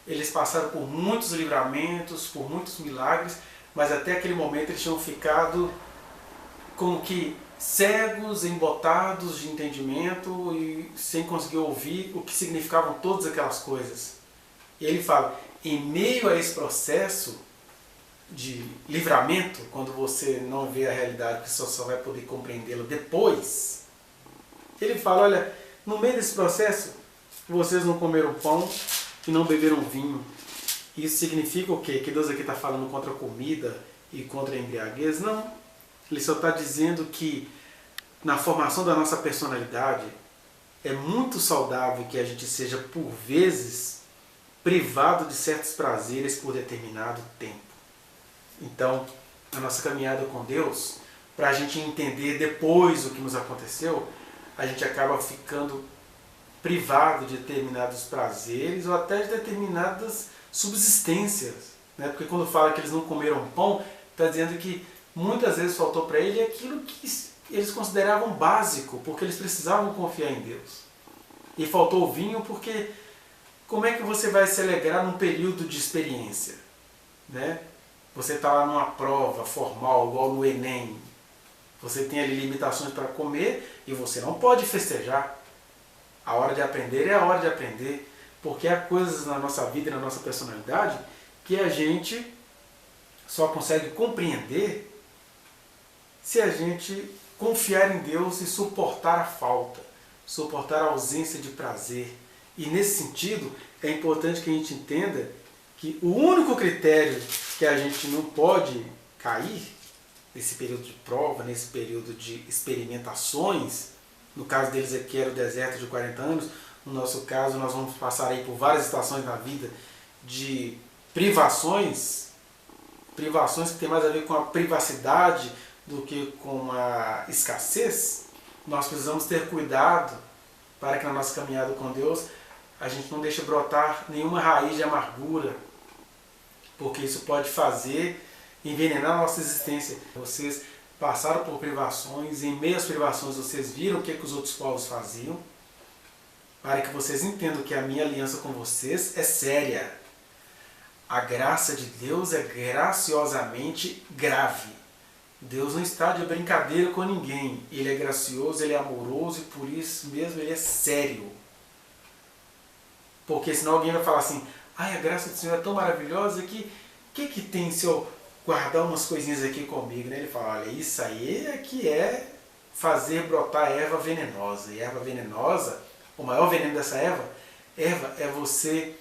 eles passaram por muitos livramentos, por muitos milagres, mas até aquele momento eles tinham ficado como que cegos, embotados de entendimento e sem conseguir ouvir o que significavam todas aquelas coisas. E ele fala, em meio a esse processo de livramento, quando você não vê a realidade, que você só vai poder compreendê-la depois, ele fala, olha, no meio desse processo, vocês não comeram pão e não beberam vinho. Isso significa o quê? Que Deus aqui está falando contra a comida e contra a embriaguez? Não. Ele só está dizendo que na formação da nossa personalidade é muito saudável que a gente seja, por vezes, privado de certos prazeres por determinado tempo. Então, a nossa caminhada com Deus, para a gente entender depois o que nos aconteceu, a gente acaba ficando privado de determinados prazeres ou até de determinadas subsistências. Né? Porque quando fala que eles não comeram pão, está dizendo que muitas vezes faltou para ele aquilo que eles consideravam básico, porque eles precisavam confiar em Deus. E faltou o vinho porque como é que você vai se alegrar num período de experiência? Né? Você está lá numa prova formal, igual no Enem. Você tem ali limitações para comer e você não pode festejar. A hora de aprender é a hora de aprender, porque há coisas na nossa vida e na nossa personalidade que a gente só consegue compreender se a gente confiar em Deus e suportar a falta, suportar a ausência de prazer. E nesse sentido, é importante que a gente entenda que o único critério que a gente não pode cair nesse período de prova, nesse período de experimentações, no caso deles aqui era o deserto de 40 anos, no nosso caso nós vamos passar aí por várias estações na vida de privações que tem mais a ver com a privacidade do que com a escassez. Nós precisamos ter cuidado para que na nossa caminhada com Deus a gente não deixe brotar nenhuma raiz de amargura, porque isso pode fazer envenenar a nossa existência. Vocês passaram por privações, em meio às privações vocês viram o que os outros povos faziam, para que vocês entendam que a minha aliança com vocês é séria. A graça de Deus é graciosamente grave. Deus não está de brincadeira com ninguém. Ele é gracioso, ele é amoroso e por isso mesmo ele é sério. Porque senão alguém vai falar assim, ai, a graça do Senhor é tão maravilhosa que o que tem se eu guardar umas coisinhas aqui comigo? Né? Ele fala, olha, isso aí é que é fazer brotar erva venenosa. E erva venenosa, o maior veneno dessa erva é você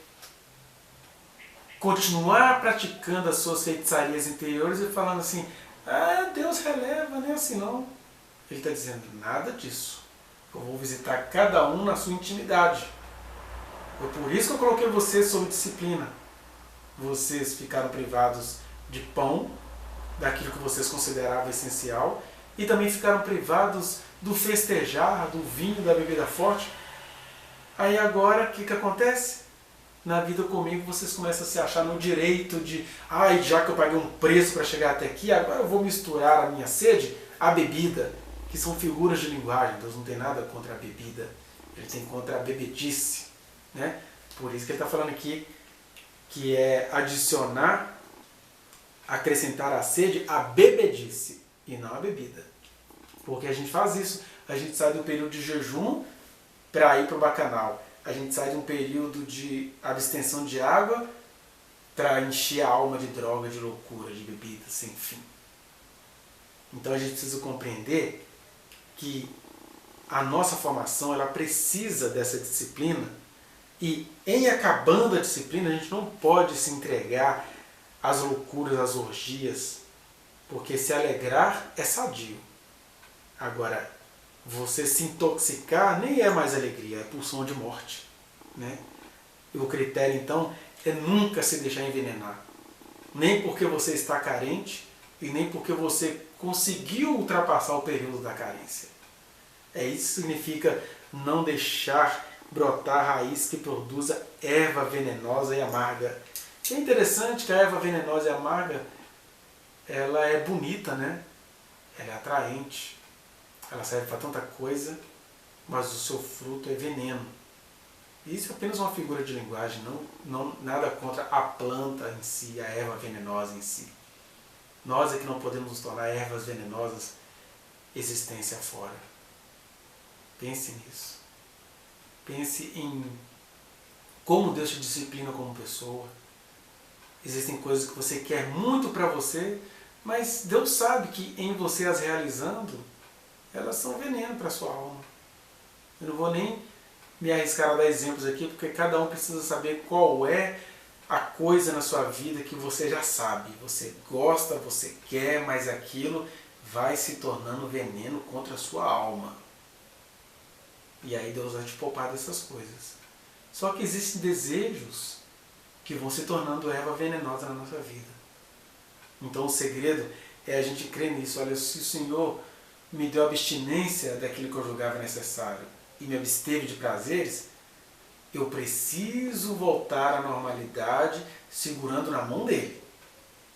continuar praticando as suas feitiçarias interiores e falando assim, ah, Deus releva, nem assim não. Ele está dizendo, nada disso. Eu vou visitar cada um na sua intimidade. Foi por isso que eu coloquei vocês sob disciplina. Vocês ficaram privados de pão, daquilo que vocês consideravam essencial, e também ficaram privados do festejar, do vinho, da bebida forte. Aí agora, o que acontece? Na vida comigo vocês começam a se achar no direito de, ai, já que eu paguei um preço para chegar até aqui, agora eu vou misturar a minha sede à bebida, que são figuras de linguagem. Deus não tem nada contra a bebida, ele tem contra a bebedice. Né? Por isso que ele está falando aqui que é adicionar, acrescentar à sede a bebedice e não a bebida. Porque a gente faz isso, a gente sai do período de jejum para ir para o bacanal. A gente sai de um período de abstenção de água para encher a alma de droga, de loucura, de bebida, sem fim. Então a gente precisa compreender que a nossa formação ela precisa dessa disciplina e em acabando a disciplina a gente não pode se entregar às loucuras, às orgias, porque se alegrar é sadio. Agora, você se intoxicar nem é mais alegria, é pulsão de morte. Né? E o critério, então, é nunca se deixar envenenar. Nem porque você está carente e nem porque você conseguiu ultrapassar o período da carência. Isso significa não deixar brotar raiz que produza erva venenosa e amarga. É interessante que a erva venenosa e amarga, ela é bonita, né? Ela é atraente. Ela serve para tanta coisa, mas o seu fruto é veneno. Isso é apenas uma figura de linguagem, nada contra a planta em si, a erva venenosa em si. Nós é que não podemos nos tornar ervas venenosas existência fora. Pense nisso. Pense em como Deus te disciplina como pessoa. Existem coisas que você quer muito para você, mas Deus sabe que em você as realizando, elas são veneno para a sua alma. Eu não vou nem me arriscar a dar exemplos aqui, porque cada um precisa saber qual é a coisa na sua vida que você já sabe. Você gosta, você quer, mas aquilo vai se tornando veneno contra a sua alma. E aí Deus vai te poupar dessas coisas. Só que existem desejos que vão se tornando erva venenosa na nossa vida. Então o segredo é a gente crer nisso. Olha, se o Senhor me deu abstinência daquilo que eu julgava necessário e me absteve de prazeres, eu preciso voltar à normalidade segurando na mão dele.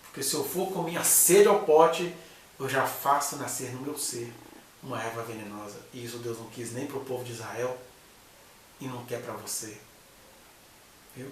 Porque se eu for com minha sede ao pote, eu já faço nascer no meu ser uma erva venenosa. E isso Deus não quis nem para o povo de Israel e não quer para você. Viu?